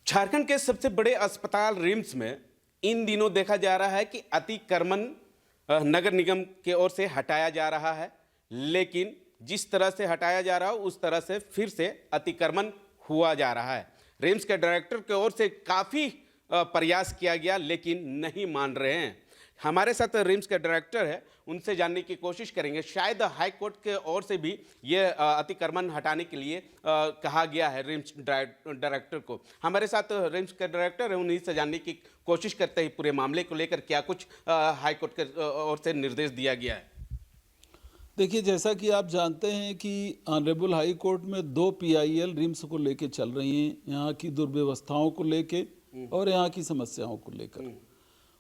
झारखंड के सबसे बड़े अस्पताल रिम्स में इन दिनों देखा जा रहा है कि अतिक्रमण नगर निगम की ओर से हटाया जा रहा है, लेकिन जिस तरह से हटाया जा रहा है उस तरह से फिर से अतिक्रमण हुआ जा रहा है। रिम्स के डायरेक्टर की ओर से काफ़ी प्रयास किया गया, लेकिन नहीं मान रहे हैं। हमारे साथ रिम्स के डायरेक्टर है, उनसे जानने की कोशिश करेंगे। शायद हाई कोर्ट के ओर से भी ये अतिक्रमण हटाने के लिए कहा गया है रिम्स डायरेक्टर को। हमारे साथ रिम्स के डायरेक्टर है, उन्हीं से जानने की कोशिश करते हैं पूरे मामले को लेकर क्या कुछ हाई कोर्ट के ओर से निर्देश दिया गया है। देखिए, जैसा कि आप जानते हैं कि ऑनरेबल हाई कोर्ट में 2 PIL रिम्स को लेके चल रही हैं, यहाँ की दुर्व्यवस्थाओं को लेके और यहाँ की समस्याओं को लेकर।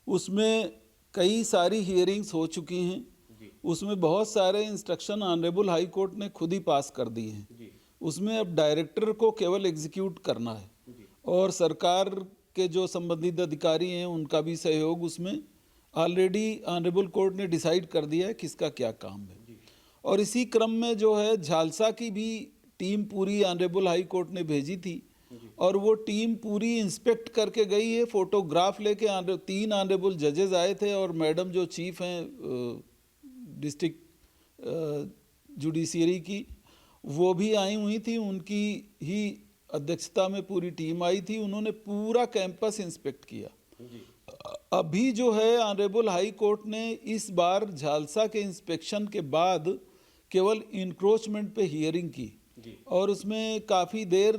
उसमें कई सारी हियरिंग्स हो चुकी हैं। उसमें बहुत सारे इंस्ट्रक्शन ऑनरेबल हाई कोर्ट ने खुद ही पास कर दिए हैं। उसमें अब डायरेक्टर को केवल एग्जीक्यूट करना है और सरकार के जो संबंधित अधिकारी हैं उनका भी सहयोग उसमें ऑलरेडी ऑनरेबल कोर्ट ने डिसाइड कर दिया है किसका क्या काम है। और इसी क्रम में जो है झालसा की भी टीम पूरी ऑनरेबल हाई कोर्ट ने भेजी थी और वो टीम पूरी इंस्पेक्ट करके गई है। फोटोग्राफ लेके 3 ऑनरेबल जजेस आए थे और मैडम जो चीफ हैं डिस्ट्रिक्ट जुडिशियरी की, वो भी आई हुई थी। उनकी ही अध्यक्षता में पूरी टीम आई थी। उन्होंने पूरा कैंपस इंस्पेक्ट किया। अभी जो है ऑनरेबल हाई कोर्ट ने इस बार झालसा के इंस्पेक्शन के बाद केवल इंक्रोचमेंट पे हियरिंग की और उसमें काफ़ी देर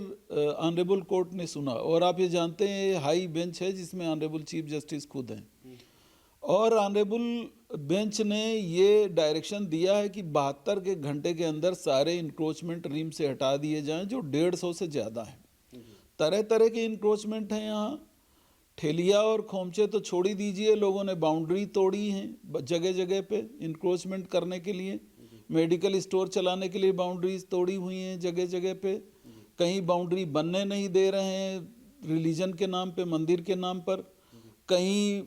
ऑनरेबल कोर्ट ने सुना। और आप ये जानते हैं हाई बेंच है जिसमें ऑनरेबल चीफ जस्टिस खुद हैं और ऑनरेबल बेंच ने ये डायरेक्शन दिया है कि 72 के घंटे के अंदर सारे इंक्रोचमेंट रिम से हटा दिए जाएं जो 150 से ज़्यादा हैं। तरह तरह के इंक्रोचमेंट हैं यहाँ। ठेलिया और खोमचे तो छोड़ ही दीजिए, लोगों ने बाउंड्री तोड़ी हैं जगह जगह पे इंक्रोचमेंट करने के लिए। मेडिकल स्टोर चलाने के लिए बाउंड्रीज तोड़ी हुई हैं जगह जगह पे। कहीं बाउंड्री बनने नहीं दे रहे हैं रिलीजन के नाम पे, मंदिर के नाम पर। कहीं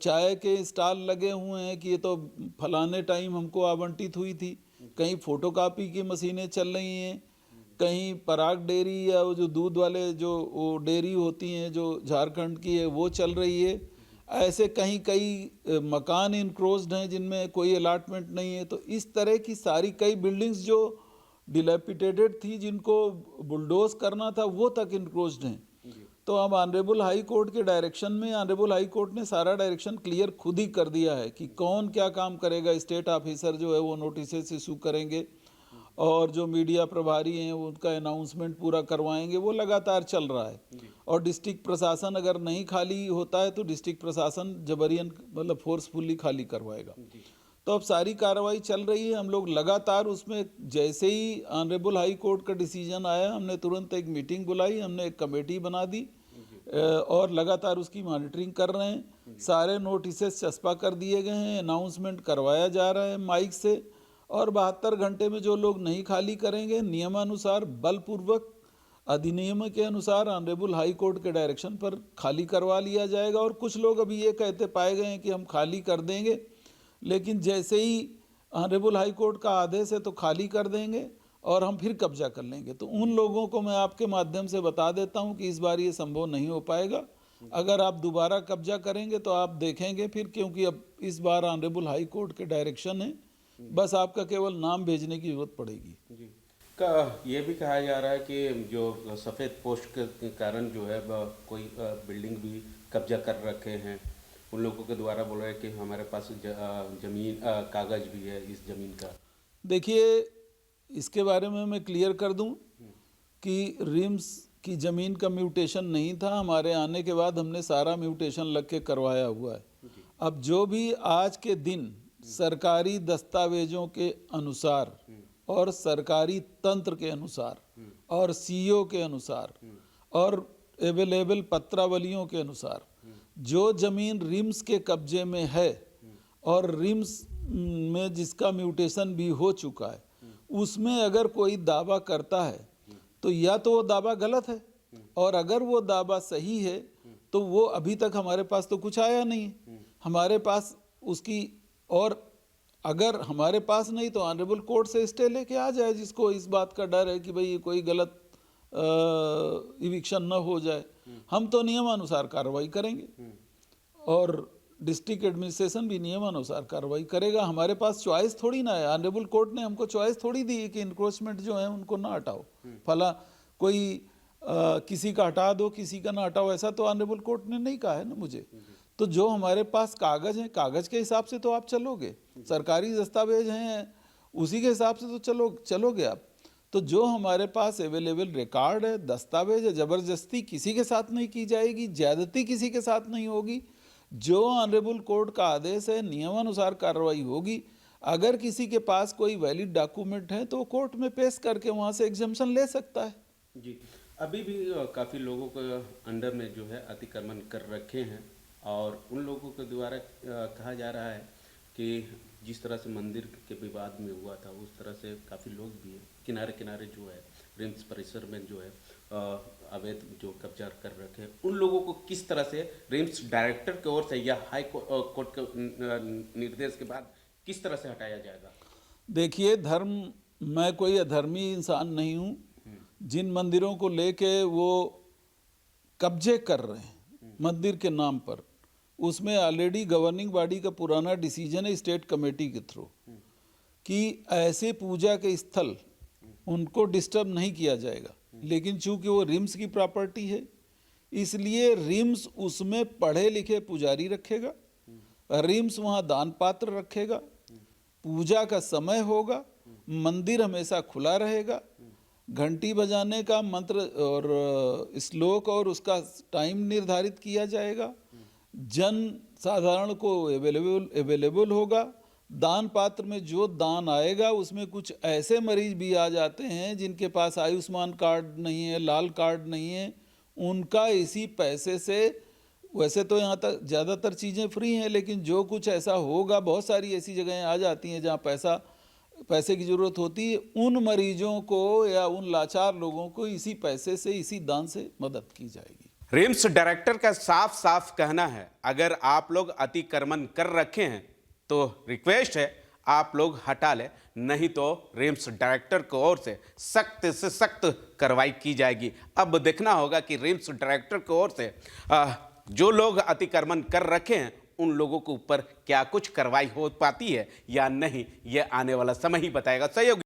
चाय के स्टॉल लगे हुए हैं कि ये तो फलाने टाइम हमको आवंटित हुई थी। कहीं फोटोकॉपी की मशीनें चल रही हैं। कहीं पराग डेयरी या वो जो दूध वाले जो वो डेयरी होती हैं जो झारखंड की है वो चल रही है। ऐसे कहीं कई मकान इनक्रोज्ड हैं जिनमें कोई अलाटमेंट नहीं है। तो इस तरह की सारी कई बिल्डिंग्स जो डिलेपिटेटेड थी जिनको बुलडोज करना था वो तक इनक्रोज्ड हैं। तो अब ऑनरेबल हाई कोर्ट के डायरेक्शन में ऑनरेबल हाई कोर्ट ने सारा डायरेक्शन क्लियर खुद ही कर दिया है कि कौन क्या काम करेगा। स्टेट ऑफिसर जो है वो नोटिस इशू करेंगे और जो मीडिया प्रभारी हैं उनका अनाउंसमेंट पूरा करवाएंगे। वो लगातार चल रहा है और डिस्ट्रिक्ट प्रशासन अगर नहीं खाली होता है तो डिस्ट्रिक्ट प्रशासन जबरियन मतलब फोर्सफुली खाली करवाएगा। तो अब सारी कार्रवाई चल रही है। हम लोग लगातार उसमें जैसे ही ऑनरेबल हाई कोर्ट का डिसीजन आया हमने तुरंत एक मीटिंग बुलाई, हमने एक कमेटी बना दी और लगातार उसकी मॉनिटरिंग कर रहे हैं। सारे नोटिसेस चस्पा कर दिए गए हैं, अनाउंसमेंट करवाया जा रहा है माइक से और 72 घंटे में जो लोग नहीं खाली करेंगे नियमानुसार बलपूर्वक अधिनियम के अनुसार ऑनरेबल हाई कोर्ट के डायरेक्शन पर खाली करवा लिया जाएगा। और कुछ लोग अभी ये कहते पाए गए हैं कि हम खाली कर देंगे, लेकिन जैसे ही ऑनरेबल हाई कोर्ट का आदेश है तो खाली कर देंगे और हम फिर कब्जा कर लेंगे। तो उन लोगों को मैं आपके माध्यम से बता देता हूं कि इस बार ये संभव नहीं हो पाएगा। अगर आप दोबारा कब्जा करेंगे तो आप देखेंगे फिर, क्योंकि अब इस बार ऑनरेबल हाई कोर्ट के डायरेक्शन है, बस आपका केवल नाम भेजने की जरूरत पड़ेगी। ये भी कहा जा रहा है कि जो सफ़ेद पोस्ट के कारण जो है कोई बिल्डिंग भी कब्जा कर रखे हैं, उन लोगों के द्वारा बोल रहे हैं कि हमारे पास जमीन कागज भी है इस जमीन का। देखिए, इसके बारे में मैं क्लियर कर दूं कि रिम्स की ज़मीन का म्यूटेशन नहीं था। हमारे आने के बाद हमने सारा म्यूटेशन लग के करवाया हुआ है। अब जो भी आज के दिन सरकारी दस्तावेजों के अनुसार और सरकारी तंत्र के अनुसार और सीओ के अनुसार और अवेलेबल पत्रावलियों के अनुसार जो ज़मीन रिम्स के कब्जे में है और रिम्स में जिसका म्यूटेशन भी हो चुका है, उसमें अगर कोई दावा करता है तो या तो वो दावा गलत है और अगर वो दावा सही है तो वो अभी तक हमारे पास तो कुछ आया नहीं है। हमारे पास उसकी, और अगर हमारे पास नहीं तो ऑनरेबल कोर्ट से स्टे लेके आ जाए जिसको इस बात का डर है कि भाई ये कोई गलत इविक्शन न हो जाए। हम तो नियमानुसार कार्रवाई करेंगे और डिस्ट्रिक्ट एडमिनिस्ट्रेशन भी नियमानुसार कार्रवाई करेगा। हमारे पास चॉइस थोड़ी ना है, ऑनरेबल कोर्ट ने हमको चॉइस थोड़ी दी है कि इंक्रोचमेंट जो है उनको ना हटाओ, फला कोई किसी का हटा दो किसी का ना हटाओ, ऐसा तो ऑनरेबल कोर्ट ने नहीं कहा है ना मुझे। तो जो हमारे पास कागज हैं, कागज के हिसाब से तो आप चलोगे, सरकारी दस्तावेज हैं उसी के हिसाब से तो चलोगे आप। तो जो हमारे पास अवेलेबल रिकॉर्ड है, दस्तावेज है, जबरदस्ती किसी के साथ नहीं की जाएगी, ज्यादती किसी के साथ नहीं होगी। जो ऑनरेबल कोर्ट का आदेश है नियमानुसार कार्रवाई होगी। अगर किसी के पास कोई वैलिड डॉक्यूमेंट है तो कोर्ट में पेश करके वहाँ से एग्जम्पशन ले सकता है। जी, अभी भी काफ़ी लोगों को अंडर में जो है अतिक्रमण कर रखे हैं और उन लोगों के द्वारा कहा जा रहा है कि जिस तरह से मंदिर के विवाद में हुआ था उस तरह से काफ़ी लोग भी हैं किनारे किनारे जो है रिम्स परिसर में जो है अवैध जो कब्जा कर रखे हैं, उन लोगों को किस तरह से रिम्स डायरेक्टर की ओर से या हाई कोर्ट के निर्देश के बाद किस तरह से हटाया जाएगा? देखिए, मैं कोई अधर्मी इंसान नहीं हूँ। जिन मंदिरों को लेके वो कब्जे कर रहे हैं मंदिर के नाम पर, उसमें ऑलरेडी गवर्निंग बॉडी का पुराना डिसीजन है स्टेट कमेटी के थ्रू कि ऐसे पूजा के स्थल उनको डिस्टर्ब नहीं किया जाएगा। लेकिन चूंकि वो रिम्स की प्रॉपर्टी है इसलिए रिम्स उसमें पढ़े लिखे पुजारी रखेगा, रिम्स वहाँ दान पात्र रखेगा, पूजा का समय होगा, मंदिर हमेशा खुला रहेगा, घंटी बजाने का मंत्र और श्लोक और उसका टाइम निर्धारित किया जाएगा, जन साधारण को अवेलेबल होगा। दान पात्र में जो दान आएगा उसमें कुछ ऐसे मरीज भी आ जाते हैं जिनके पास आयुष्मान कार्ड नहीं है, लाल कार्ड नहीं है, उनका इसी पैसे से, वैसे तो यहाँ तक ज़्यादातर चीज़ें फ्री हैं लेकिन जो कुछ ऐसा होगा, बहुत सारी ऐसी जगहें आ जाती हैं जहाँ पैसे की ज़रूरत होती है, उन मरीजों को या उन लाचार लोगों को इसी पैसे से, इसी दान से मदद की जाएगी। रिम्स डायरेक्टर का साफ साफ कहना है अगर आप लोग अतिक्रमण कर रखे हैं तो रिक्वेस्ट है आप लोग हटा लें, नहीं तो रिम्स डायरेक्टर की ओर से सख्त कार्रवाई की जाएगी। अब देखना होगा कि रिम्स डायरेक्टर की ओर से जो लोग अतिक्रमण कर रखे हैं उन लोगों के ऊपर क्या कुछ कार्रवाई हो पाती है या नहीं, यह आने वाला समय ही बताएगा। सहयोगी